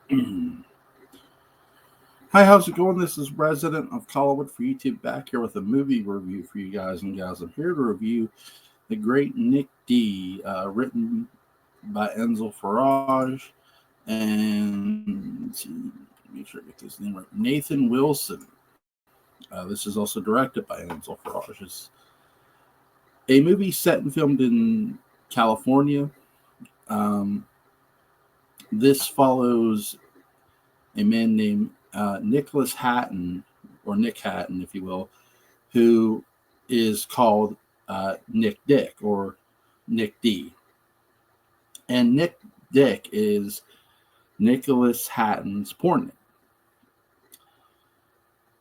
Hi, how's it going? This is Resident of Collinwood for YouTube back here with a movie review for you guys and gals. I'm here to review The Great Nick D, written by Enzo Farage and make sure I get this name right, Nathan Wilson. This is also directed by Enzo Farage. It's a movie set and filmed in California. Um, this follows a man named Nicholas Hatton, or Nick Hatton, if you will, who is called Nick Dick or Nick D. And Nick Dick is Nicholas Hatton's porn name.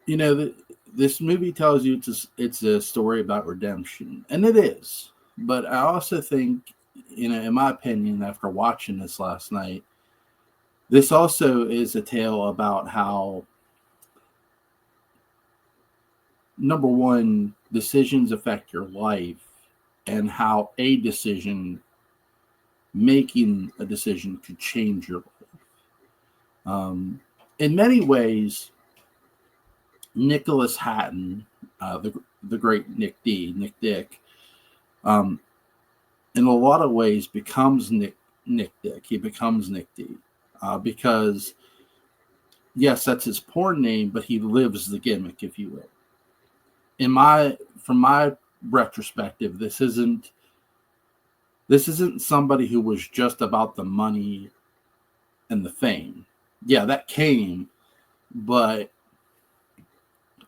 You know, this movie tells you it's a story about redemption, and it is. But I also think, in my opinion, after watching this last night, this also is a tale about how, number one, decisions affect your life, and how making a decision could change your life. In many ways, Nicholas Hatton, the great Nick Dick, um, in a lot of ways becomes Nick Dick. He becomes Nick D, because yes, that's his porn name, but he lives the gimmick, if you will. From my retrospective, this isn't somebody who was just about the money and the fame. Yeah, that came, but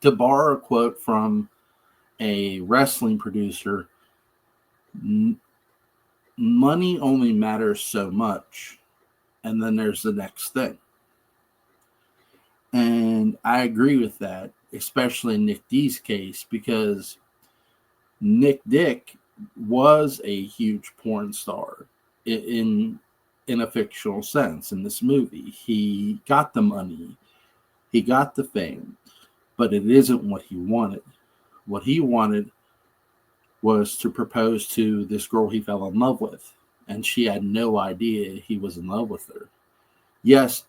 to borrow a quote from a wrestling producer, money only matters so much, and then there's the next thing. And I agree with that, especially in Nick D's case, because Nick Dick was a huge porn star in in a fictional sense in this movie. He got the money, he got the fame, but it isn't what he wanted. What he wanted was to propose to this girl he fell in love with, and she had no idea he was in love with her. Yes,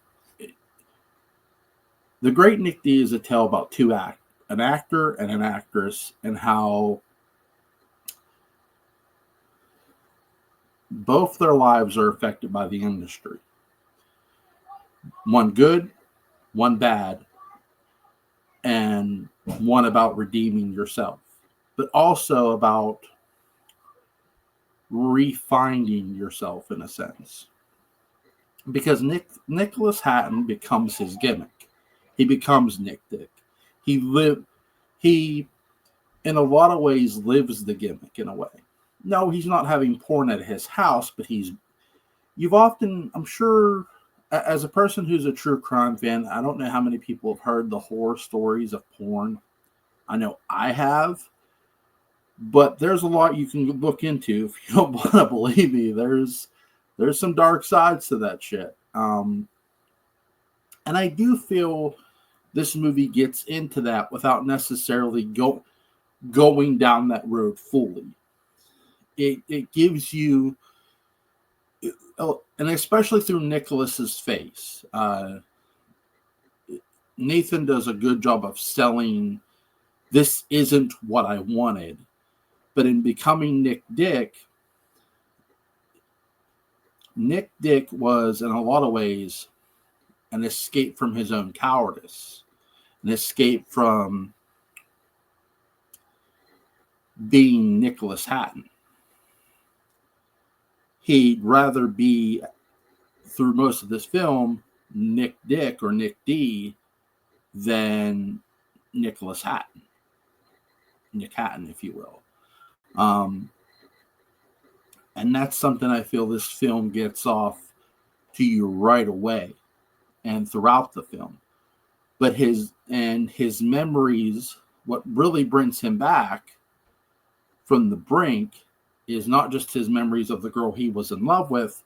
the Great Nick D is a tale about an actor and an actress, and how both their lives are affected by the industry. One good, one bad, and one about redeeming yourself, but also about refining yourself in a sense. Because Nicholas Hatton becomes his gimmick. He becomes Nick Dick. He in a lot of ways lives the gimmick in a way. No, he's not having porn at his house, but you've often, I'm sure, as a person who's a true crime fan, I don't know how many people have heard the horror stories of porn. I know I have, but there's a lot you can look into if you don't want to believe me. There's some dark sides to that shit. And I do feel this movie gets into that without necessarily going down that road fully. It gives you, and especially through Nicholas's face, Nathan does a good job of selling this isn't what I wanted. But in becoming Nick Dick was in a lot of ways an escape from his own cowardice, an escape from being Nicholas Hatton. He'd rather be, through most of this film, Nick Dick or Nick D than Nicholas Hatton. Nick Hatton, if you will. And that's something I feel this film gets off to you right away and throughout the film. But his memories, what really brings him back from the brink is not just his memories of the girl he was in love with,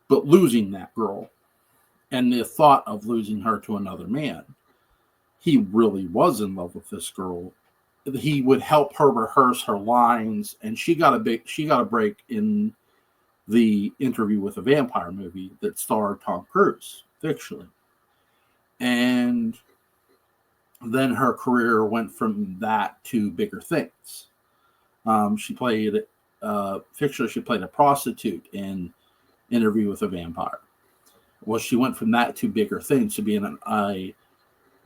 but losing that girl and the thought of losing her to another man. He really was in love with this girl. He would help her rehearse her lines, and she got a break in the Interview with a Vampire movie that starred Tom Cruise fictionally. And then her career went from that to bigger things. She played fictionally. She played a prostitute in Interview with a Vampire. Well, she went from that to bigger things, to being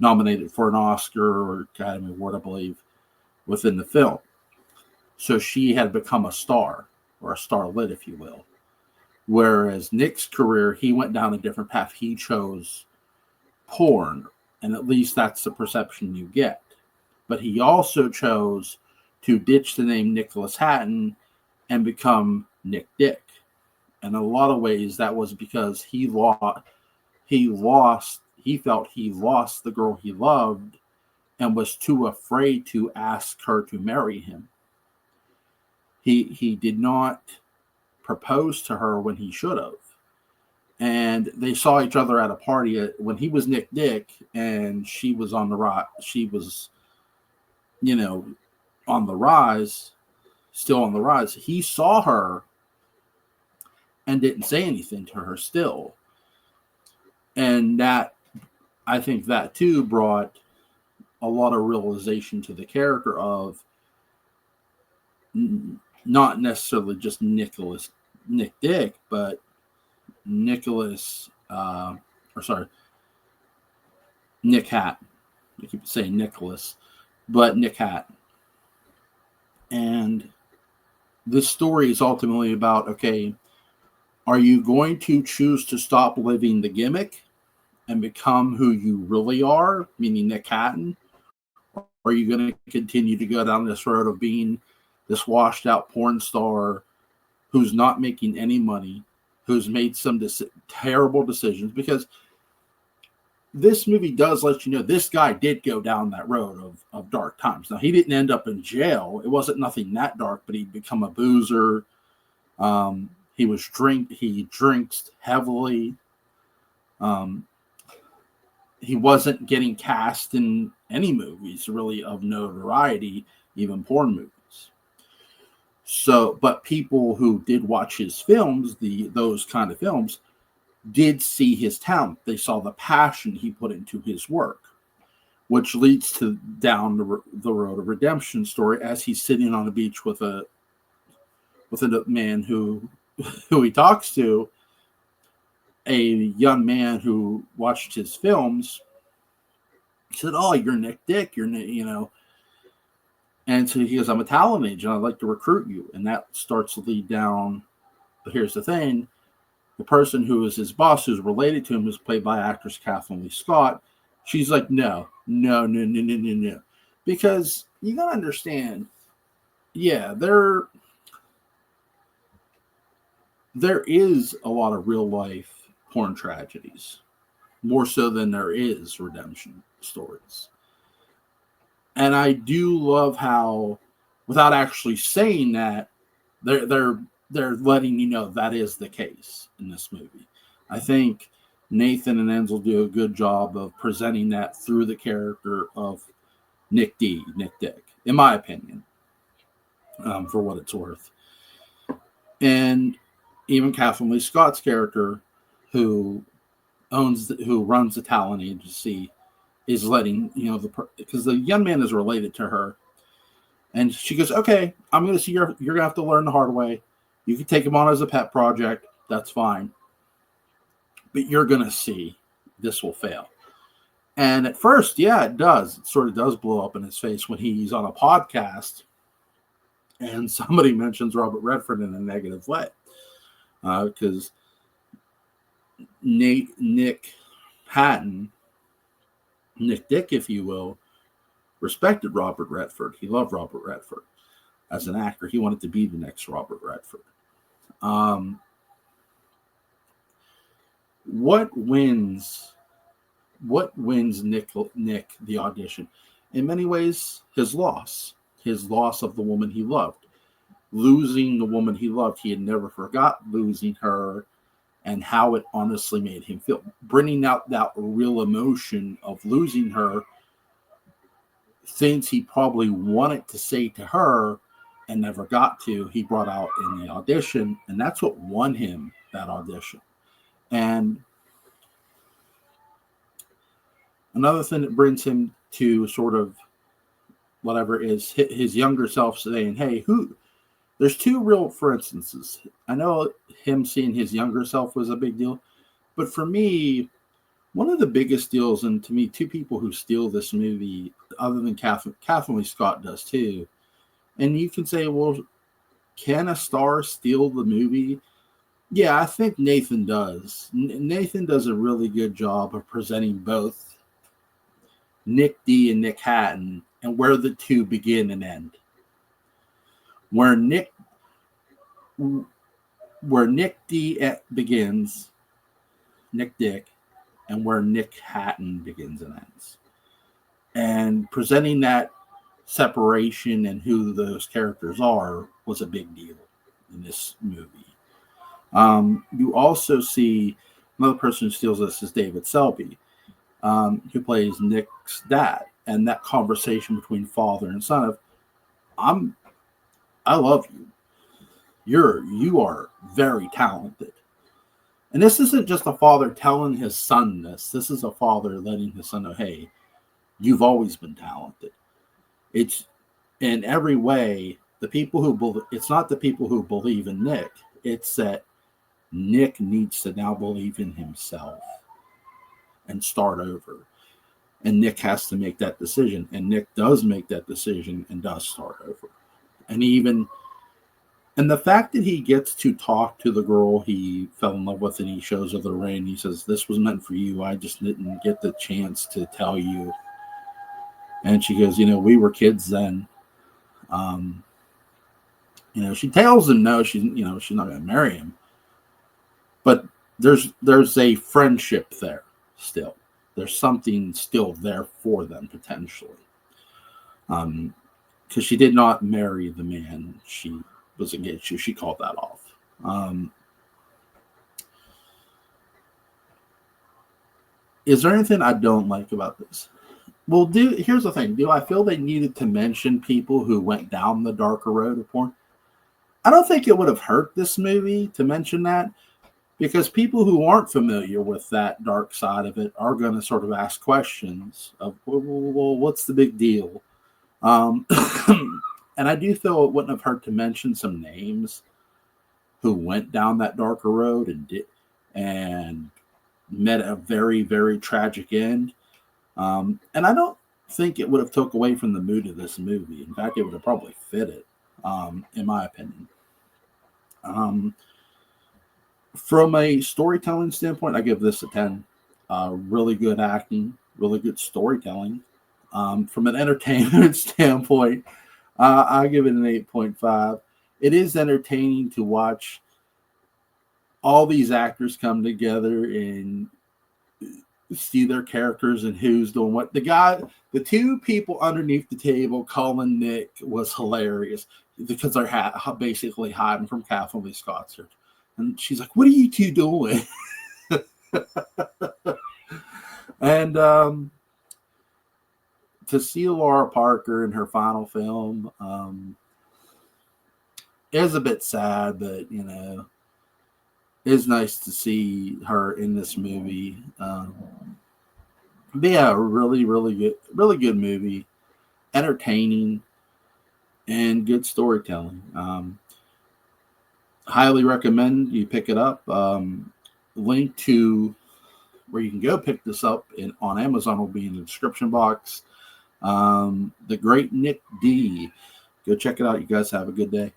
nominated for an Oscar or Academy Award, I believe, within the film. So she had become a star, or a starlet, if you will. Whereas Nick's career, he went down a different path. He chose porn, and at least that's the perception you get. But he also chose to ditch the name Nicholas Hatton and become Nick Dick. In a lot of ways, that was because he felt he lost the girl he loved and was too afraid to ask her to marry him. He did not propose to her when he should have. And they saw each other at a party when he was Nick Dick and she was on the rise. She was, on the rise, still on the rise. He saw her and didn't say anything to her still. And I think that too brought a lot of realization to the character of not necessarily just Nick Dick, but Nick Hatton. I keep saying Nicholas, but Nick Hatton. And this story is ultimately about, okay, are you going to choose to stop living the gimmick and become who you really are, meaning Nick Hatton? Or are you going to continue to go down this road of being this washed out porn star who's not making any money, who's made some terrible decisions? Because this movie does let you know this guy did go down that road of dark times. Now, he didn't end up in jail. It wasn't nothing that dark, but he'd become a boozer. He drinks heavily. He wasn't getting cast in any movies really of notoriety, even porn movies. So, but people who did watch his films, those kind of films, did see his talent. They saw the passion he put into his work, which leads to down the road of redemption story as he's sitting on a beach with a man who he talks to, a young man who watched his films, said, "Oh, you're Nick Dick, And so he goes, "I'm a talent agent. I'd like to recruit you." And that starts to lead down. But here's the thing. The person who is his boss, who's related to him, who's played by actress Kathleen Lee Scott, she's like, no. Because you got to understand, yeah, there is a lot of real life porn tragedies, more so than there is redemption stories. And I do love how, without actually saying that, they're letting you know that is the case in this movie. I think Nathan and Enzel do a good job of presenting that through the character of Nick Dick, in my opinion, for what it's worth. And even Kathleen Lee Scott's character, who runs the talent agency, is letting, because the young man is related to her. And she goes, "Okay, I'm going to see you're going to have to learn the hard way. You can take him on as a pet project. That's fine. But you're going to see this will fail." And at first, yeah, it does. It sort of does blow up in his face when he's on a podcast and somebody mentions Robert Redford in a negative way. Because Nick Hatton, Nick Dick, if you will, respected Robert Redford. He loved Robert Redford as an actor. He wanted to be the next Robert Redford. What wins Nick the audition? In many ways, his loss of the woman he loved. Losing the woman he loved, he had never forgot losing her and how it honestly made him feel. Bringing out that real emotion of losing her, things he probably wanted to say to her and never got to, he brought out in the audition, and that's what won him that audition. And Another thing that brings him to sort of whatever is his younger self saying, "Hey, who?" There's two real, for instances. I know him seeing his younger self was a big deal, but for me, one of the biggest deals, and to me, two people who steal this movie, other than Kathleen Lee Scott does too. And you can say, well, can a star steal the movie? Yeah, I think Nathan does. Nathan does a really good job of presenting both Nick D and Nick Hatton and where the two begin and end. Where Nick D begins, Nick Dick, and where Nick Hatton begins and ends. And presenting that separation and who those characters are was a big deal in this movie. You also see another person who steals this is David Selby, who plays Nick's dad, and that conversation between father and son of, I love you. You are very talented. And this isn't just a father telling his son this. This is a father letting his son know, hey, you've always been talented. It's in every way, it's not the people who believe in Nick. It's that Nick needs to now believe in himself and start over. And Nick has to make that decision. And Nick does make that decision and does start over. And the fact that he gets to talk to the girl he fell in love with and he shows her the ring, he says, this was meant for you. I just didn't get the chance to tell you. And she goes, we were kids then. She tells him no, she's not going to marry him. But there's a friendship there still. There's something still there for them potentially. Because she did not marry the man she was engaged to. She called that off. Is there anything I don't like about this? Well, here's the thing. Do I feel they needed to mention people who went down the darker road of porn? I don't think it would have hurt this movie to mention that, because people who aren't familiar with that dark side of it are going to sort of ask questions of, well, what's the big deal? And I do feel it wouldn't have hurt to mention some names who went down that darker road and met a very, very tragic end. And I don't think it would have took away from the mood of this movie. In fact, it would have probably fit it, in my opinion. From a storytelling standpoint, I give this a 10. Really good acting, really good storytelling. From an entertainment standpoint, I give it an 8.5. It is entertaining to watch all these actors come together and see their characters and who's doing what. The two people underneath the table calling Nick was hilarious because they're basically hiding from Kathleen Lee Scott's here. And she's like, what are you two doing? And to see Laura Parker in her final film is a bit sad, but it's nice to see her in this movie. But yeah, really good movie, entertaining, and good storytelling. Highly recommend you pick it up. Link to where you can go pick this up on Amazon will be in the description box. The Great Nick D. Go check it out. You guys have a good day.